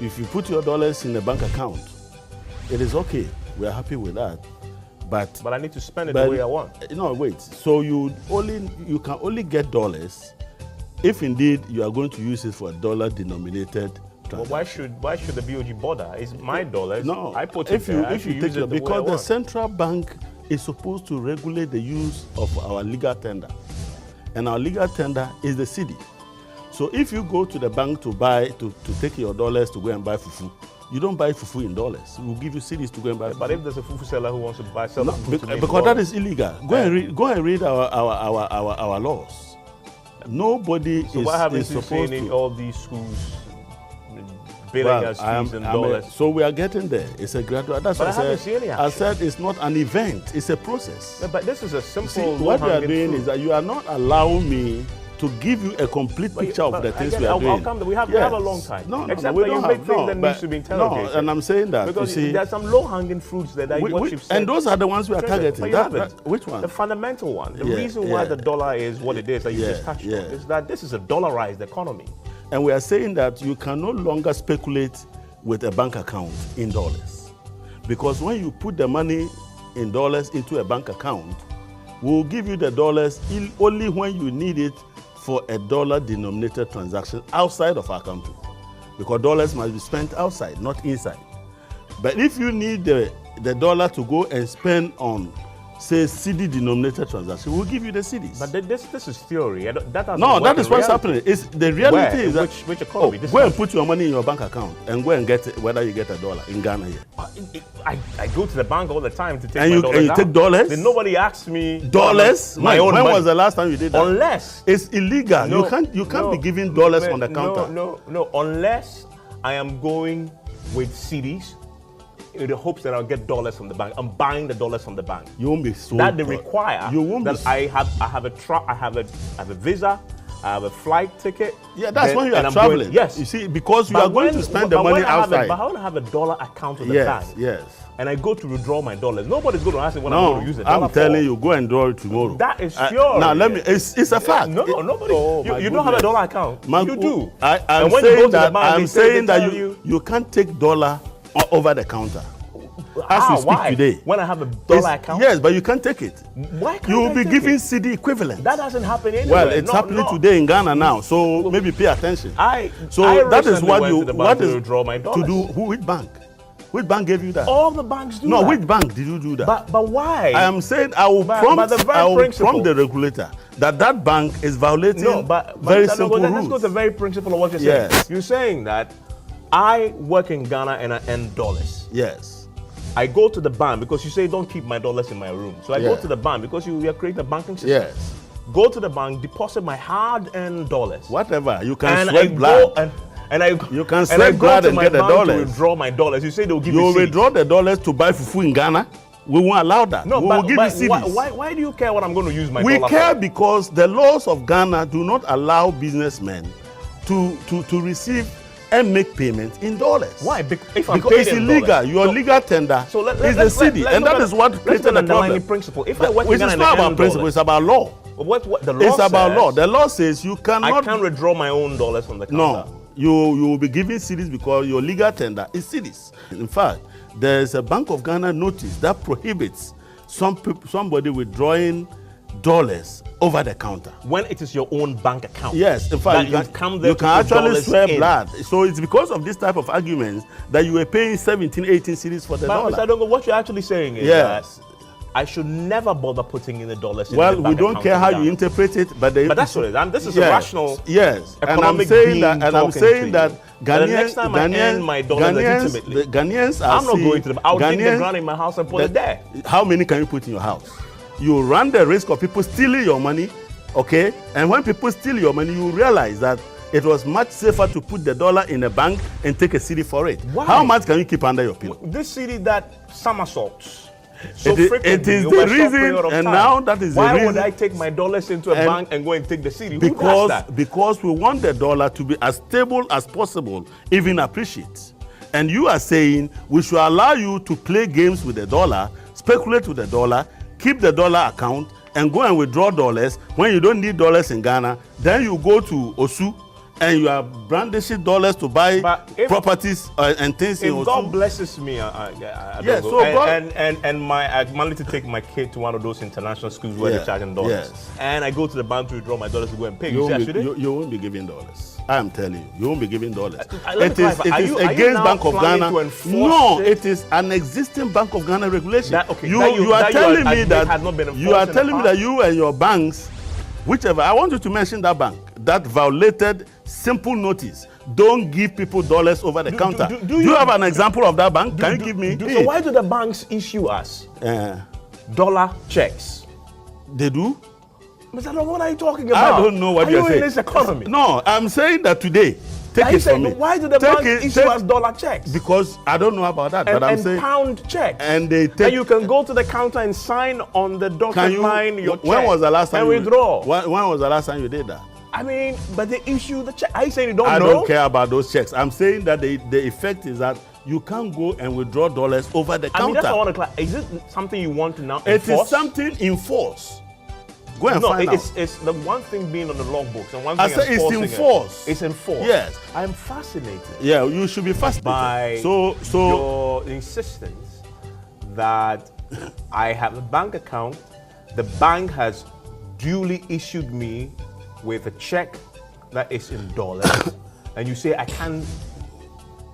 if you put your dollars in a bank account, it is okay. We are happy with that. But I need to spend it the way I want. No, wait. So you can only get dollars if indeed you are going to use it for a dollar-denominated transaction. Well, why should the BOG bother? It's my dollars. No, I put it there. If you take it, because the central bank is supposed to regulate the use of our legal tender, and our legal tender is the cedi. So if you go to the bank to take your dollars to go and buy fufu, you don't buy fufu in dollars. We'll give you cedis to go and buy fufu. But if there's a fufu seller who wants to sell fufu because that is illegal. Go and read our laws. Nobody is supposed to. So what happens to saying in all these schools billing as fees in dollars? So we are getting there. It's a gradual. That's what I said it's not an event. It's a process. No, but this is a simple. See, what we are doing is that you are not allowing me to give you a complete picture of the things we are doing. We have a long time. Except we don't have things that needs to be interrogated. No, and I'm saying that because there's some low-hanging fruits that what said. And those are the ones we are targeting. Which one? The fundamental one. The reason why the dollar is what it is that you just touched on is that this is a dollarized economy. And we are saying that you can no longer speculate with a bank account in dollars, because when you put the money in dollars into a bank account, we'll give you the dollars only when you need it for a dollar-denominated transaction outside of our country, because dollars must be spent outside, not inside. But if you need the dollar to go and spend on, say, cedi-denominated transaction, we'll give you the cedis. But this is theory. That is what's happening. It's the reality is that which economy? Go and put your money in your bank account and go and get it, whether you get a dollar in Ghana here. I go to the bank all the time to take my dollars. And you take dollars? Then nobody asks me dollars. My own when money. Was the last time you did that? Unless it's illegal. You can't be giving dollars on the counter. No. Unless I am going with cedis in the hopes that I'll get dollars from the bank. I'm buying the dollars from the bank. You won't be so. That they require. You won't that be. I have a visa. I have a flight ticket. Yeah, that's when you are traveling. Yes. You see, because you are going to spend the money outside. But I want to have a dollar account in the bank. Yes. And I go to withdraw my dollars. Nobody's going to ask me when I'm going to use it. I'm telling you, go and draw it tomorrow. That is pure. Now let me. It's a fact. No, nobody. You don't have a dollar account. You do. I'm saying that you can't take dollar over the counter. As we speak today. When I have a dollar account? Yes, but you can't take it. Why can't you will be giving cedi equivalent. That doesn't happen anywhere. Well, it's happening today in Ghana now, so maybe pay attention. I that is what you want to withdraw my dollars. To do. Which bank? Which bank gave you that? All the banks do that. No, which bank did you do that? But why? I am saying I will prompt the regulator that bank is violating very simple rules. Let's go to the very principle of what you're saying. Yes. You're saying that I work in Ghana and I earn dollars. Yes. I go to the bank because you say don't keep my dollars in my room. So I go to the bank because you are creating a banking system. Yes. Go to the bank, deposit my hard-earned dollars. Whatever. You can sweat blood. You can sweat blood and get the dollars. To withdraw my dollars. You say they'll give you You withdraw the dollars to buy fufu in Ghana. We won't allow that. No, we will give you cedis. Why do you care what I'm going to use my dollar for? We care because the laws of Ghana do not allow businessmen to receive and make payments in dollars. Why? Because it's illegal. Your legal tender is the cedi, and that is what created the problem. Principle. If I work in Ghana, it's not about principle. It's about law. What the law It's about law. The law says you cannot. I can't withdraw my own dollars from the counter. No, you will be giving cedis because your legal tender is cedis. In fact, there is a Bank of Ghana notice that prohibits somebody withdrawing dollars over the counter. When it is your own bank account. Yes, in fact, you can actually swear blood. So it's because of this type of arguments that you were paying 17, 18 cedis for the dollar. Mr. Adongo, what you're actually saying is that I should never bother putting in the dollars in the bank account. Well, we don't care how you interpret it, but that's what it is. This is a rational economic being and I'm saying that the next time I earn my dollars legitimately, Ghanaians are I'm not going to I'll take the ground in my house and put it there. How many can you put in your house? You run the risk of people stealing your money, okay? And when people steal your money, you realize that it was much safer to put the dollar in a bank and take a cedi for it. Why? How much can you keep under your pillow? This cedi that somersaults. It is the reason, and now that is the reason. Why would I take my dollars into a bank and go and take the cedi? Who does that? Because we want the dollar to be as stable as possible, even appreciate. And you are saying we should allow you to play games with the dollar, speculate with the dollar, keep the dollar account, and go and withdraw dollars when you don't need dollars in Ghana. Then you go to Osu and you are brandishing dollars to buy properties and things. If God blesses me, yes, so and I managed to take my kid to one of those international schools where they're charging dollars, and I go to the bank to withdraw my dollars to go and pay. You won't be giving dollars. I am telling you, you won't be giving dollars. It is against Bank of Ghana. No, it is an existing Bank of Ghana regulation. You are telling me that you and your banks, whichever, I want you to mention that bank that violated simple notice. Don't give people dollars over the counter. Do you have an example of that bank? Can you give me? So why do the banks issue us dollar checks? They do? Mr. Adongo, what are you talking about? I don't know what you're saying. Are you in this economy? No, I'm saying that today. Take it from me. Why do the banks issue us dollar checks? Because I don't know about that, but I'm saying pound checks. And they take. And you can go to the counter and sign on the dotted line your check. When was the last time and withdraw? When was the last time you did that? I mean, but they issue the check. Are you saying you don't know? I don't care about those checks. I'm saying that the effect is that you can't go and withdraw dollars over the counter. I mean, that's what I want to clarify. Is it something you want to now enforce? It is something in force. Go and find out. It's the one thing being on the logbooks and one thing it's enforced. It's enforced. Yes. I am fascinated. Yeah, you should be fascinated. By your insistence that I have a bank account, the bank has duly issued me with a check that is in dollars, and you say I can't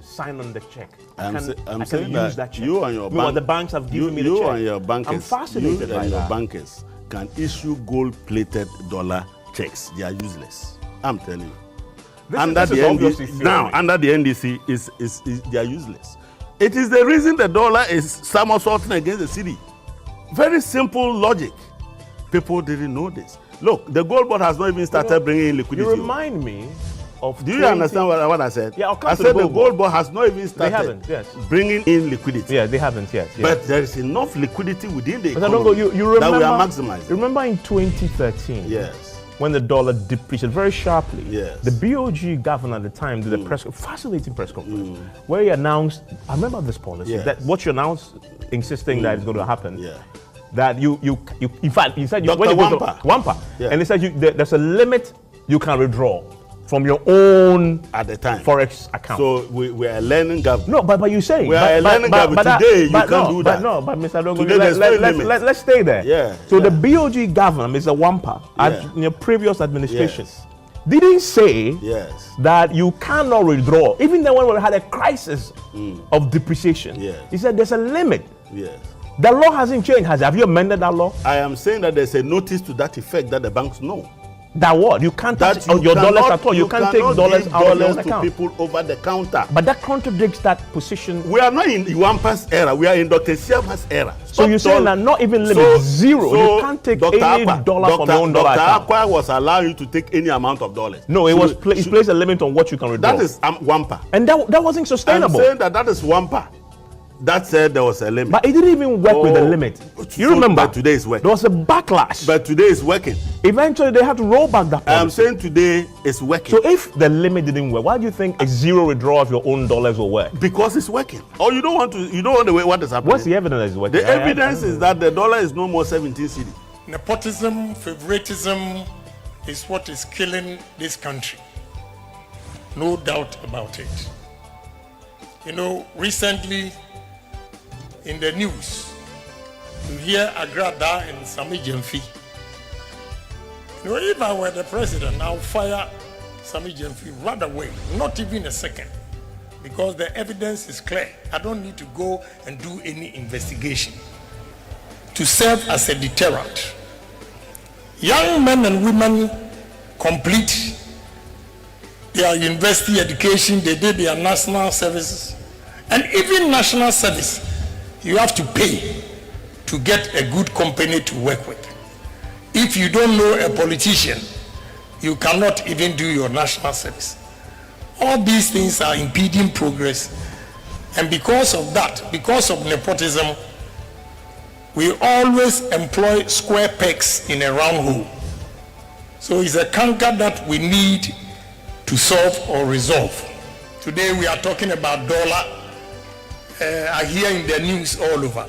sign on the check. I'm saying that you and your bank, the banks have given me the check. You and your bankers, I'm fascinated by your bankers can issue gold-plated dollar checks. They are useless. I'm telling you. Under the NDC, they are useless. It is the reason the dollar is somersaulting against the cedi. Very simple logic. People didn't know this. Look, the gold board has not even started bringing in liquidity. You remind me of. Do you understand what I said? Yeah, I said the gold board has not even started bringing in liquidity. Yeah, they haven't yet. Yeah. But there is enough liquidity within the economy Adongo, that we are maximizing. Remember in 2013? Yes. When the dollar depreciated very sharply, yes. The BOG governor at the time did a fascinating press conference where he announced, I remember this policy, that what you announced, insisting that it's going to happen. Yeah. That in fact, he said, Dr. Wampa. Yeah. And he said there's a limit you can withdraw from your own at the time forex account. So we are learning government. No, but you say we are learning government today. You can't do that. But Mr. Adongo, let's stay there. Yeah. So the BOG governor, Mr. Wampa, in your previous administration, didn't say that you cannot withdraw, even then when we had a crisis of depreciation. He said there's a limit. Yes. The law hasn't changed. Have you amended that law? I am saying that there's a notice to that effect that the banks know. That what? You can't touch your dollars at all. You can't take dollars out of your account. To people over the counter. But that contradicts that position. We are not in Wampa's era. We are in Dr. Siama's era. So you're saying that not even limit zero. So you can't take any dollar from your own dollar account. Dr. Akwa was allowing you to take any amount of dollars. No, it was placed a limit on what you can withdraw. That is Wampa. And that wasn't sustainable. I'm saying that is Wampa. That said there was a limit. But it didn't even work with the limit. You remember? But today is working. There was a backlash. But today is working. Eventually they had to roll back that policy. I'm saying today is working. So if the limit didn't work, why do you think a zero withdrawal of your own dollars will work? Because it's working. Or you don't want to wait what is happening. What's the evidence that it's working? The evidence is that the dollar is no more 17 cedi. Nepotism, favoritism is what is killing this country. No doubt about it. You know, recently in the news, you hear Agrada and Sammy Gyamfi. You know, if I were the president, I'll fire Sammy Gyamfi right away, not even a second, because the evidence is clear. I don't need to go and do any investigation to serve as a deterrent. Young men and women complete their university education, they did their national services, and even national service, you have to pay to get a good company to work with. If you don't know a politician, you cannot even do your national service. All these things are impeding progress. And because of that, because of nepotism, we always employ square pegs in a round hole. So it's a canker that we need to solve or resolve. Today we are talking about dollar. I hear in the news all over.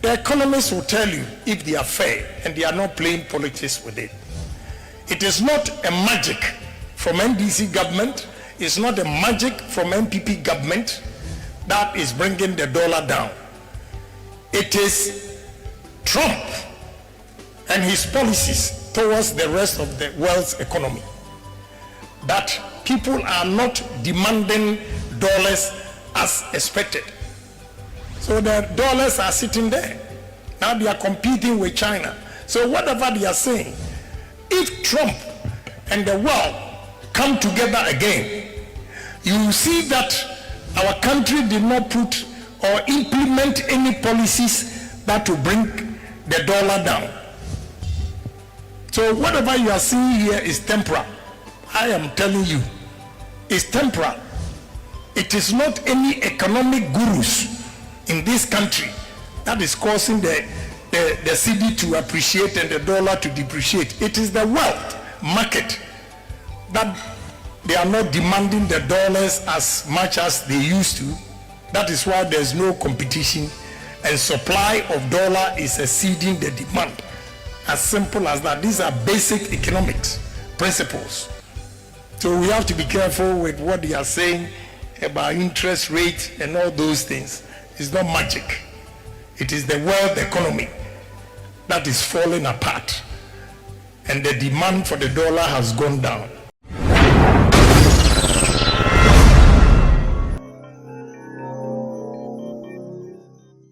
The economists will tell you if they are fair and they are not playing politics with it. It is not a magic from NDC government. It's not a magic from MPP government that is bringing the dollar down. It is Trump and his policies towards the rest of the world's economy that people are not demanding dollars as expected. So the dollars are sitting there. Now they are competing with China. So whatever they are saying, if Trump and the world come together again, you will see that our country did not put or implement any policies that will bring the dollar down. So whatever you are seeing here is temporal. I am telling you, it's temporal. It is not any economic gurus in this country that is causing the cedi to appreciate and the dollar to depreciate. It is the wealth market that they are not demanding the dollars as much as they used to. That is why there's no competition and supply of dollar is exceeding the demand. As simple as that. These are basic economics principles. So we have to be careful with what they are saying about interest rate and all those things. It's not magic. It is the world economy that is falling apart. And the demand for the dollar has gone down.